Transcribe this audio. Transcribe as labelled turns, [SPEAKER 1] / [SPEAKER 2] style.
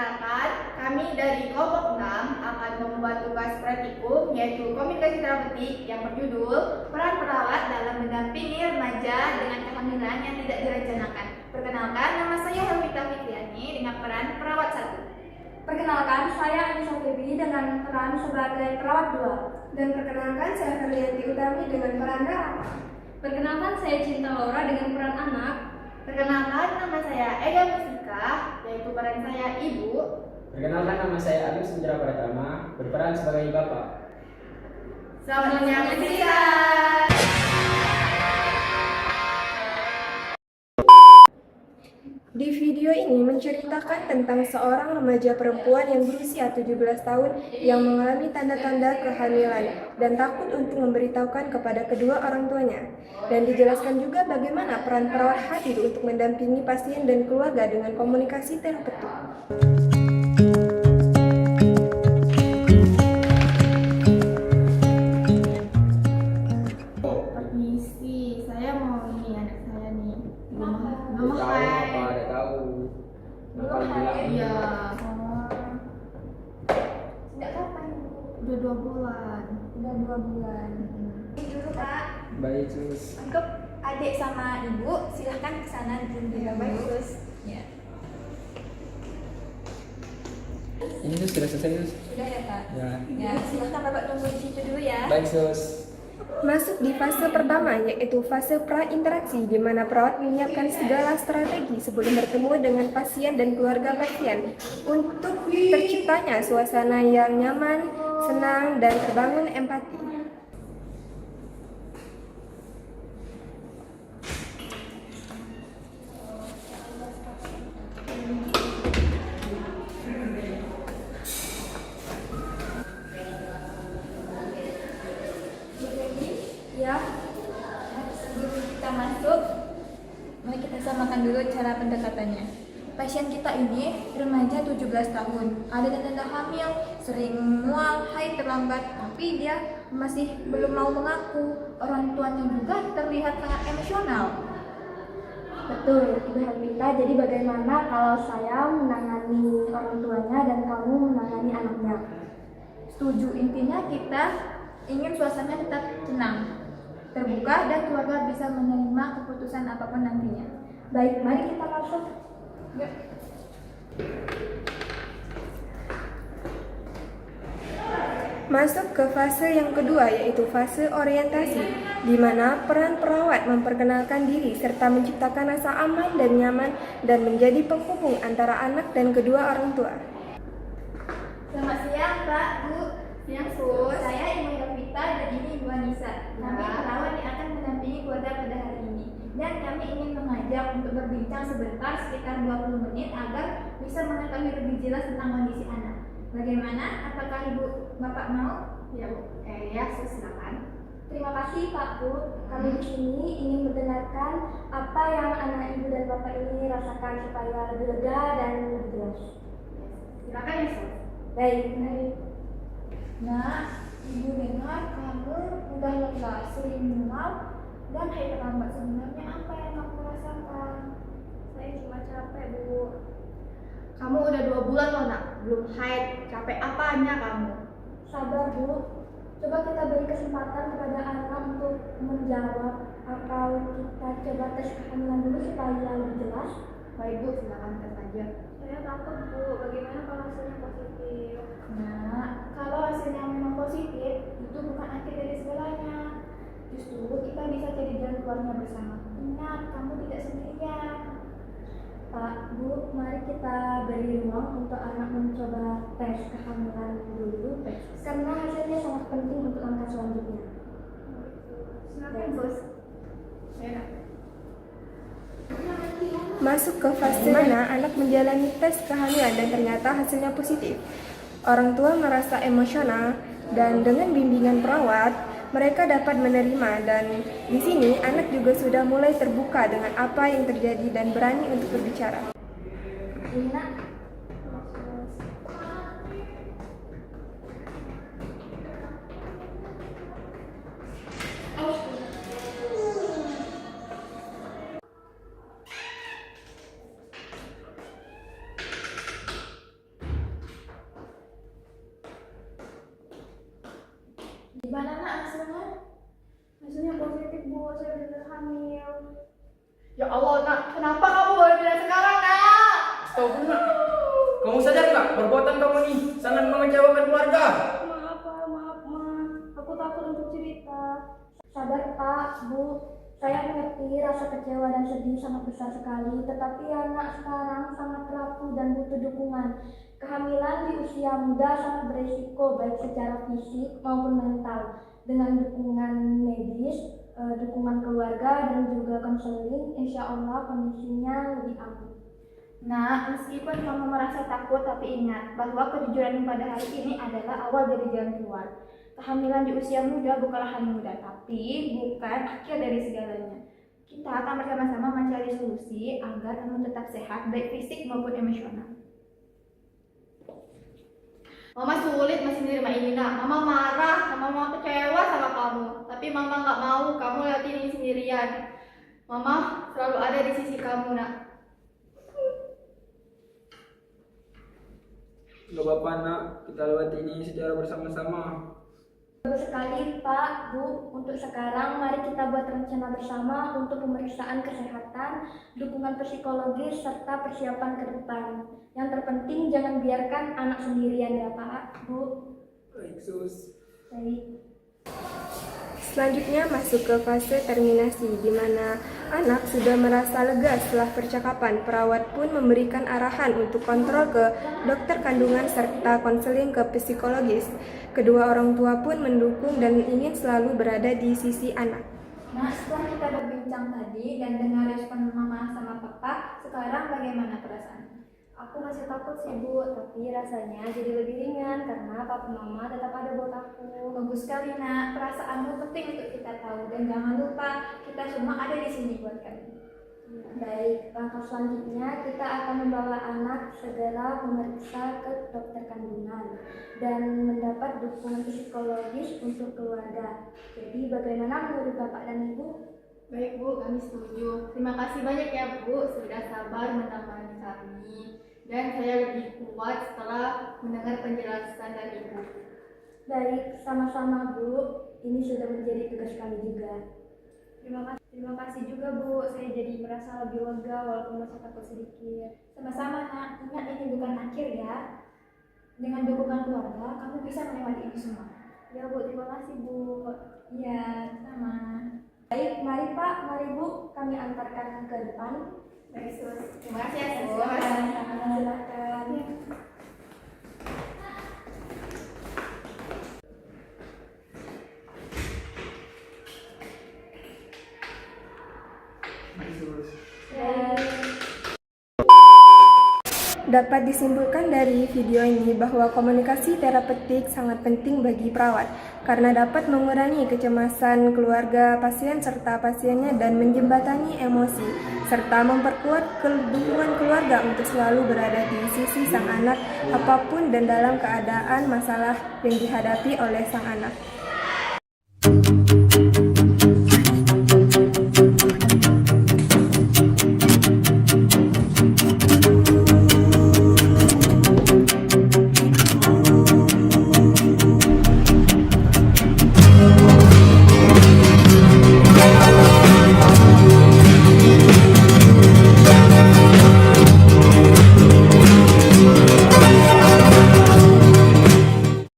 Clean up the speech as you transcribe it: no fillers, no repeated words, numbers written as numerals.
[SPEAKER 1] perkenalkan, kami dari kelompok 6 akan membuat tugas praktikum yaitu komunikasi terapeutik yang berjudul Peran Perawat dalam Mendampingi Remaja dengan Kehamilan yang Tidak Direncanakan. Perkenalkan, nama saya Helmita Fikriani dengan peran perawat 1.
[SPEAKER 2] Perkenalkan, saya Anissa Febi dengan peran sebagai perawat 2.
[SPEAKER 3] Dan perkenalkan, saya Ferlianti Utami dengan peran perawat.
[SPEAKER 2] Perkenalkan, saya Cinta Laura dengan peran anak.
[SPEAKER 1] Perkenalkan, nama saya Ega Musika, yaitu peran saya ibu.
[SPEAKER 4] Perkenalkan, nama saya Agus Putra Pratama, berperan sebagai bapak.
[SPEAKER 1] Selamat menyaksikan.
[SPEAKER 3] Di video ini menceritakan tentang seorang remaja perempuan yang berusia 17 tahun yang mengalami tanda-tanda kehamilan dan takut untuk memberitahukan kepada kedua orang tuanya. Dan dijelaskan juga bagaimana peran perawat hadir untuk mendampingi pasien dan keluarga dengan komunikasi terapeutik.
[SPEAKER 1] Permisi, saya mau ini anak saya nih. Belum
[SPEAKER 4] Tahu
[SPEAKER 1] hai.
[SPEAKER 4] apa? Ada tahu. Nakal bilang.
[SPEAKER 1] Iya,
[SPEAKER 2] Sejak kapan?
[SPEAKER 1] udah 2 bulan.
[SPEAKER 2] Udah 2 bulan. Dulu Kak,
[SPEAKER 4] Baik, sus.
[SPEAKER 2] untuk adik sama ibu silahkan ke sana dulu.
[SPEAKER 1] Ya, baik, Sus.
[SPEAKER 2] Ya.
[SPEAKER 4] Ini sus sudah selesai, sus.
[SPEAKER 2] Sudah ya Kak?
[SPEAKER 4] Ya.
[SPEAKER 2] Ya, silahkan Bapak tunggu di situ dulu ya.
[SPEAKER 4] Baik, sus.
[SPEAKER 3] Masuk di fase pertama, yaitu fase prainteraksi, di mana perawat menyiapkan segala strategi sebelum bertemu dengan pasien dan keluarga pasien untuk terciptanya suasana yang nyaman, senang, dan terbangun empati.
[SPEAKER 2] Ya, sebelum kita masuk, mari kita samakan dulu cara pendekatannya. Pasien kita ini remaja 17 tahun, ada tanda hamil, sering mual, haid terlambat, tapi dia masih belum mau mengaku. Orang tuanya juga terlihat sangat emosional.
[SPEAKER 5] Betul, Ibu Helmita. Jadi bagaimana kalau saya menangani orang tuanya dan kamu menangani anaknya?
[SPEAKER 2] Setuju, intinya kita ingin suasana tetap tenang, terbuka, dan keluarga bisa menerima keputusan apapun nantinya.
[SPEAKER 5] Baik, mari kita masuk.
[SPEAKER 3] Masuk ke fase yang kedua, yaitu fase orientasi, di mana peran perawat memperkenalkan diri serta menciptakan rasa aman dan nyaman dan menjadi penghubung antara anak dan kedua orang tua.
[SPEAKER 2] Selamat siang Pak, Bu.
[SPEAKER 1] Siang, Sus.
[SPEAKER 2] Saya Ibu Yovita dan ini Ibu Anissa. Kami
[SPEAKER 1] Ya.
[SPEAKER 2] perawat yang akan mendampingi keluarga pada hari ini. Dan kami ingin mengajak untuk berbincang sebentar sekitar 20 menit agar bisa mengetahui lebih jelas tentang kondisi anak. Bagaimana? Apakah Ibu Bapak mau?
[SPEAKER 1] Ya, Bu. Ya, Sus, silakan.
[SPEAKER 5] Terima kasih Pak Bu. Kami di sini ingin mendengarkan apa yang anak ibu dan bapak ini rasakan supaya lebih lega dan lebih jelas.
[SPEAKER 1] Silakan ya, Sus.
[SPEAKER 5] Baik.
[SPEAKER 2] Nah, Ibu dengar kamu udah lega, sering mual, dan haid terlambat. Sebenarnya apa yang kamu rasakan?
[SPEAKER 5] Saya cuma capek Bu.
[SPEAKER 1] Kamu udah 2 bulan loh, Nak. Belum haid. Capek apanya kamu?
[SPEAKER 5] Sabar Bu. Coba kita beri kesempatan kepada anak untuk menjawab, atau kita coba tes kehamilan dulu supaya lebih jelas.
[SPEAKER 1] Baik, Bu, silakan tes aja.
[SPEAKER 5] Saya takut Bu. Bagaimana kalau hasilnya positif?
[SPEAKER 2] Nah, kalau hasilnya memang positif, itu bukan akhir dari segalanya. Justru kita bisa jadi jalan keluarnya bersama. Ingat, kamu tidak sendirian.
[SPEAKER 5] Pak, Bu, mari kita beri ruang untuk anak mencoba tes kehamilan dulu, karena hasilnya sangat penting untuk langkah selanjutnya.
[SPEAKER 1] Silakan, Sus. Ya, Nak.
[SPEAKER 3] Masuk ke fase mana anak menjalani tes kehamilan dan ternyata hasilnya positif. Orang tua merasa emosional dan dengan bimbingan perawat, mereka dapat menerima, dan di sini anak juga sudah mulai terbuka dengan apa yang terjadi dan berani untuk berbicara.
[SPEAKER 5] Ini Nak.
[SPEAKER 2] Gimana nak hasilnya?
[SPEAKER 5] Hasilnya positif Bu, saya benar hamil.
[SPEAKER 1] Ya Allah nak, kenapa kamu baru bilang sekarang nak?
[SPEAKER 4] Astagfirullah nak. Kamu sadar nggak perbuatan kamu ini sangat mengecewakan keluarga?
[SPEAKER 5] Maaf Pak, maaf Ma. Aku takut untuk cerita. Sabar Pak, Bu. Saya mengerti rasa kecewa dan sedih sangat besar sekali, tetapi anak sekarang sangat rapuh dan butuh dukungan. Kehamilan di usia muda sangat beresiko baik secara fisik maupun mental. Dengan dukungan medis, dukungan keluarga dan juga konseling, insya Allah kondisinya lebih aman.
[SPEAKER 1] Nah, meskipun kamu merasa takut, tapi ingat bahwa kejujuran pada hari ini adalah awal dari jalan keluar. Kehamilan di usia muda bukanlah hal mudah, tapi bukan akhir dari segalanya. Kita akan bersama-sama mencari solusi agar kamu tetap sehat, baik fisik maupun emosional. Mama sulit masih menerima ini nak. Mama marah, mama kecewa sama kamu. Tapi mama nggak mau kamu lewati ini sendirian. Mama selalu ada di sisi kamu nak.
[SPEAKER 4] Gak apa-apa nak, kita lewati ini secara bersama-sama.
[SPEAKER 5] Bagus sekali Pak, Bu. Untuk sekarang mari kita buat rencana bersama untuk pemeriksaan kesehatan, dukungan psikologis, serta persiapan ke depan. Yang terpenting jangan biarkan anak sendirian ya Pak, Bu.
[SPEAKER 4] Baik sus.
[SPEAKER 5] Baik.
[SPEAKER 3] Selanjutnya masuk ke fase terminasi, di mana anak sudah merasa lega setelah percakapan. Perawat pun memberikan arahan untuk kontrol ke dokter kandungan serta konseling ke psikologis. Kedua orang tua pun mendukung dan ingin selalu berada di sisi anak.
[SPEAKER 2] Nah, setelah kita berbincang tadi dan dengar respon mama sama papa, sekarang bagaimana perasaannya?
[SPEAKER 5] Aku masih takut sih Bu, tapi rasanya jadi lebih ringan karena papa mama tetap ada buat aku.
[SPEAKER 2] Bagus sekali nak, perasaanmu penting untuk kita tahu dan jangan lupa kita semua ada di sini buat kamu.
[SPEAKER 5] Baik, langkah selanjutnya kita akan membawa anak segera memeriksa ke dokter kandungan dan mendapat dukungan psikologis untuk keluarga. Jadi bagaimana menurut Bapak dan Ibu?
[SPEAKER 1] Baik Bu, kami setuju. Terima kasih banyak ya Bu, sudah sabar menemani kami. Dan saya lebih kuat setelah mendengar penjelasan dari Ibu.
[SPEAKER 5] Baik, sama-sama Bu. Ini sudah menjadi tugas kami juga.
[SPEAKER 2] Terima kasih juga Bu, saya jadi merasa lebih lega walaupun masih takut sedikit. Sama-sama nak, ingat ini bukan akhir ya. Dengan dukungan keluarga, kamu bisa melewati ini semua.
[SPEAKER 5] Ya Bu, terima kasih Bu.
[SPEAKER 2] Iya, sama.
[SPEAKER 5] Baik, mari Pak, mari Bu, kami antarkan ke depan.
[SPEAKER 1] Baik Sus, terima kasih ya Sus.
[SPEAKER 5] Silakan.
[SPEAKER 3] Dapat disimpulkan dari video ini bahwa komunikasi terapeutik sangat penting bagi perawat karena dapat mengurangi kecemasan keluarga pasien serta pasiennya dan menjembatani emosi serta memperkuat dukungan keluarga untuk selalu berada di sisi sang anak apapun dan dalam keadaan masalah yang dihadapi oleh sang anak.